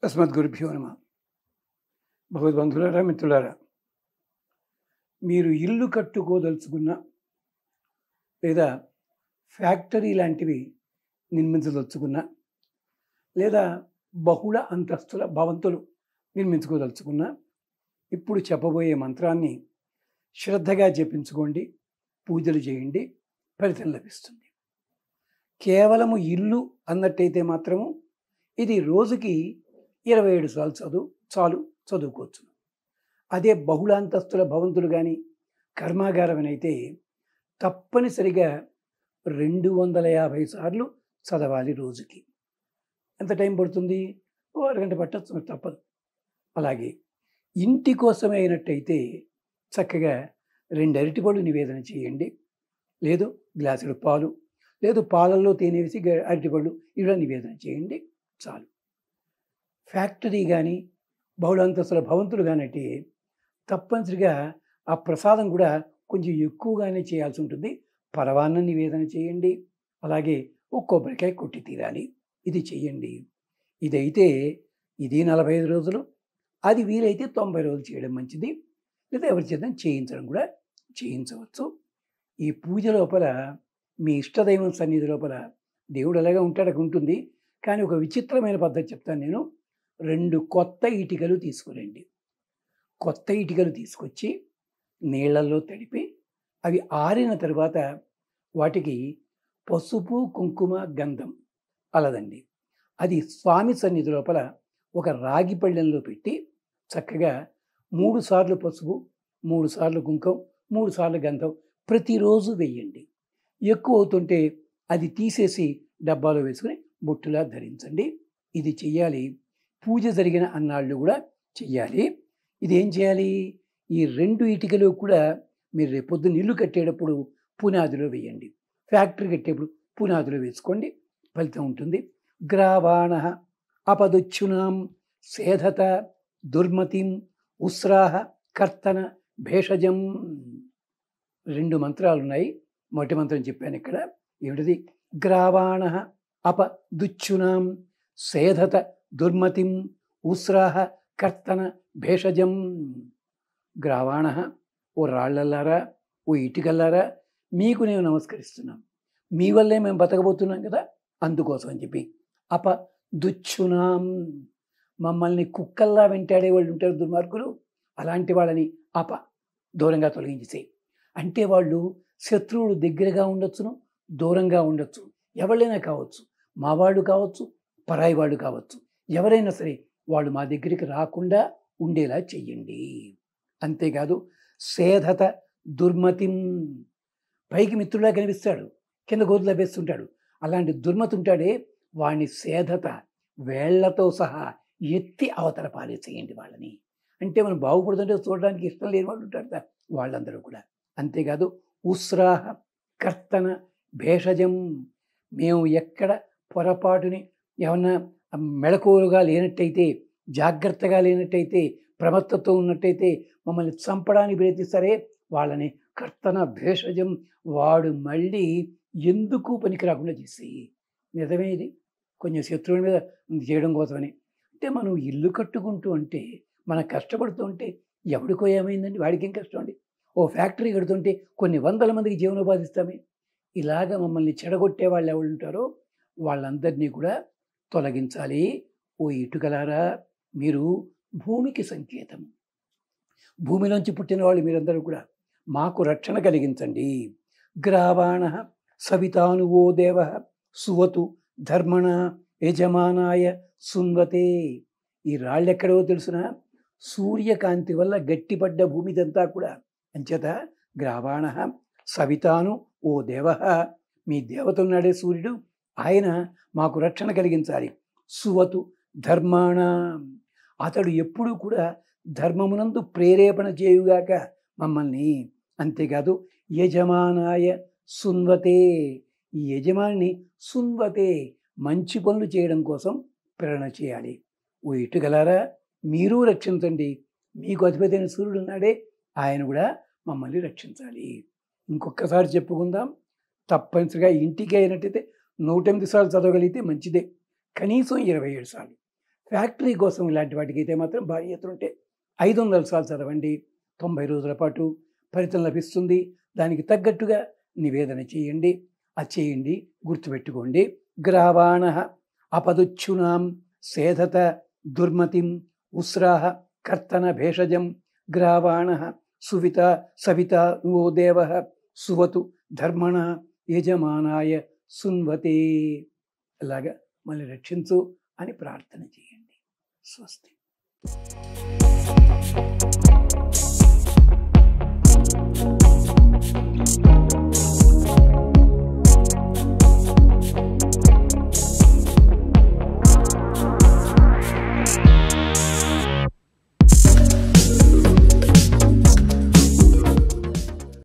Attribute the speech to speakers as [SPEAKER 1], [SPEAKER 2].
[SPEAKER 1] తస్మద్గురుభ్యో నమ. భగవద్బంధులారా, మిత్రులారా, మీరు ఇల్లు కట్టుకోదలుచుకున్న లేదా ఫ్యాక్టరీ లాంటివి నిర్మించదలుచుకున్న లేదా బహుళ అంతస్తుల భవంతులు నిర్మించుకోదలుచుకున్న ఇప్పుడు చెప్పబోయే మంత్రాన్ని శ్రద్ధగా జపించుకోండి, పూజలు చేయండి, ఫలితం లభిస్తుంది. కేవలము ఇల్లు అన్నట్టయితే మాత్రము ఇది రోజుకి 27 సార్లు చదువుకోవచ్చు. అదే బహుళాంతస్తుల భవంతులు కానీ కర్మాగారం అయితే తప్పనిసరిగా 250 సార్లు చదవాలి రోజుకి. ఎంత టైం పడుతుంది? ఓ అరగంట పట్టచ్చు, తప్పదు. అలాగే ఇంటి కోసమే అయినట్టయితే చక్కగా 2 అరటిపళ్ళు నివేదన చేయండి, లేదు గ్లాసుడు పాలు, లేదు పాలల్లో తేనె వేసి అరటిపళ్ళు ఇలా నివేదన చేయండి, చాలు. ఫ్యాక్టరీ కానీ బహుళాంతస్తుల భవంతులు కానీ అంటే తప్పనిసరిగా ఆ ప్రసాదం కూడా కొంచెం ఎక్కువగానే చేయాల్సి ఉంటుంది. పరవాన్నం నివేదన చేయండి, అలాగే ఓ కొబ్బరికాయ కొట్టి తీరాలి, ఇది చెయ్యండి. ఇదైతే ఇది 45 రోజులు, అది వీలైతే 90 రోజులు చేయడం మంచిది, లేదా ఎవరి చేత చేయించడం కూడా చేయించవచ్చు. ఈ పూజ లోపల మీ ఇష్టదైవం సన్నిధి లోపల దేవుడు అలాగే ఉంటుంది, కానీ ఒక విచిత్రమైన పద్ధతి చెప్తాను నేను. 2 కొత్త ఇటుకలు తీసుకురండి. కొత్త ఇటుకలు తీసుకొచ్చి నీళ్ళల్లో తడిపి అవి ఆరిన తర్వాత వాటికి పసుపు, కుంకుమ, గంధం అలదండి. అది స్వామి సన్నిధి లోపల ఒక రాగి పళ్ళెంలో పెట్టి చక్కగా 3 సార్లు పసుపు, 3 సార్లు కుంకుమ, 3 సార్లు గంధం ప్రతిరోజు వెయ్యండి. ఎక్కువ అవుతుంటే అది తీసేసి డబ్బాలో వేసుకుని బొట్టులా ధరించండి. ఇది చెయ్యాలి. పూజ జరిగిన అన్నాళ్ళు కూడా చెయ్యాలి. ఇది ఏం చేయాలి? ఈ 2 ఇటుకలు కూడా మీరు రేపొద్దున ఇల్లు కట్టేటప్పుడు పునాదిలో వేయండి. ఫ్యాక్టరీ కట్టేప్పుడు పునాదిలో వేసుకోండి, ఫలితం ఉంటుంది. గ్రావాణ అపదుచ్చునాం సేధత దుర్మతిం ఉస్రాహ కర్తన భేషజం. 2 మంత్రాలు ఉన్నాయి. మొదటి మంత్రం చెప్పాను ఇక్కడ. ఏమిటిది? గ్రావాణ అపదుచ్చునాం సేధత దుర్మతిం ఉస్రాహ కర్తన భేషజం. గ్రావాణ, ఓ రాళ్ళల్లారా, ఓ ఇటుకల్లారా, మీకు నేను నమస్కరిస్తున్నాను. మీ వల్లే మేము బతకబోతున్నాం కదా, అందుకోసం అని చెప్పి. అపదుచ్చునాం, మమ్మల్ని కుక్కల్లా వెంటాడే వాళ్ళు ఉంటారు దుర్మార్గులు, అలాంటి వాళ్ళని దూరంగా తొలగించేసేయి. అంటే వాళ్ళు శత్రువులు దగ్గరగా ఉండొచ్చును, దూరంగా ఉండొచ్చు, ఎవరైనా కావచ్చు, మా వాళ్ళు కావచ్చు, పరాయి వాళ్ళు కావచ్చు, ఎవరైనా సరే వాళ్ళు మా దగ్గరికి రాకుండా ఉండేలా చెయ్యండి. అంతేకాదు సేధత దుర్మతిం, పైకి మిత్రులా కనిపిస్తాడు, కింద గోతులా వేస్తుంటాడు, అలాంటి దుర్మతి ఉంటాడే వాడిని సేధత వేళ్లతో సహా ఎత్తి అవతల పారేసేయండి వాళ్ళని. అంటే మనం బాగుపడుతుంటే చూడడానికి ఇష్టం లేని వాళ్ళు ఉంటారు వాళ్ళందరూ కూడా. అంతేకాదు ఉస్రాహ కర్తన భేషజం, మేము ఎక్కడ పొరపాటుని ఏమన్నా మెళకువలుగా లేనట్టయితే, జాగ్రత్తగా లేనట్టయితే, ప్రమత్తతో ఉన్నట్టయితే మమ్మల్ని చంపడానికి ప్రయత్నిస్తారే వాళ్ళని కర్తన భేషజం, వాడు మళ్ళీ ఎందుకు పనికి రాకుండా చేసి. నిజమేది కొంచెం శత్రువుల మీద చేయడం కోసమని. అంటే మనం ఇల్లు కట్టుకుంటూ అంటే, మనం కష్టపడుతూ ఉంటే ఎవడికో ఏమైందండి, వాడికి ఏం కష్టం అండి. ఓ ఫ్యాక్టరీ కడుతుంటే కొన్ని వందల మందికి జీవనోపాధి ఇస్తామే. ఇలాగ మమ్మల్ని చెడగొట్టే వాళ్ళు ఎవరు ఉంటారో వాళ్ళందరినీ కూడా తొలగించాలి. ఓ ఇటుకలారా, మీరు భూమికి సంకేతం. భూమిలోంచి పుట్టిన వాళ్ళు మీరందరూ కూడా మాకు రక్షణ కలిగించండి. గ్రావాణ సవితానువో దేవ సువతు ధర్మణ యజమానాయ సున్వతే. ఈ రాళ్ళెక్కడో తెలుసిన, సూర్యకాంతి వల్ల గట్టిపడ్డ భూమిదంతా కూడా. అంచేత గ్రావాణ సవితాను ఓ దేవ, మీ దేవత ఉన్నాడే సూర్యుడు, ఆయన మాకు రక్షణ కలిగించాలి. సువతు ధర్మాణ, అతడు ఎప్పుడూ కూడా ధర్మమునందు ప్రేరేపణ చేయుగాక మమ్మల్ని. అంతేకాదు యజమానాయ సున్వతే, ఈ యజమాని సున్వతే మంచి పనులు చేయడం కోసం ప్రేరణ చేయాలి. ఓ ఇటుకలారా, మీరు రక్షించండి. మీకు అధిపతి అయిన సూర్యుడు ఉన్నాడే, ఆయన కూడా మమ్మల్ని రక్షించాలి. ఇంకొకసారి చెప్పుకుందాం. తప్పనిసరిగా ఇంటికి అయినట్టయితే 108 సార్లు చదవగలిగితే మంచిదే, కనీసం 27 సార్లు. ఫ్యాక్టరీ కోసం ఇలాంటి వాటికి అయితే మాత్రం భారీ ఎత్తున ఉంటే 500 సార్లు చదవండి. 90 రోజుల పాటు ఫలితం లభిస్తుంది. దానికి తగ్గట్టుగా నివేదన చేయండి. అది చేయండి, గుర్తుపెట్టుకోండి. గ్రావాణ అపదుచ్చునాం సేధత దుర్మతిం ఉస్రాహ కర్తన భేషజం గ్రావాణ సువిత సవిత ఓ దేవ సువతు ధర్మణ యజమానాయ సున్వతే. అలాగా మళ్ళీ రక్షించు అని ప్రార్థన చేయండి. స్వస్తి.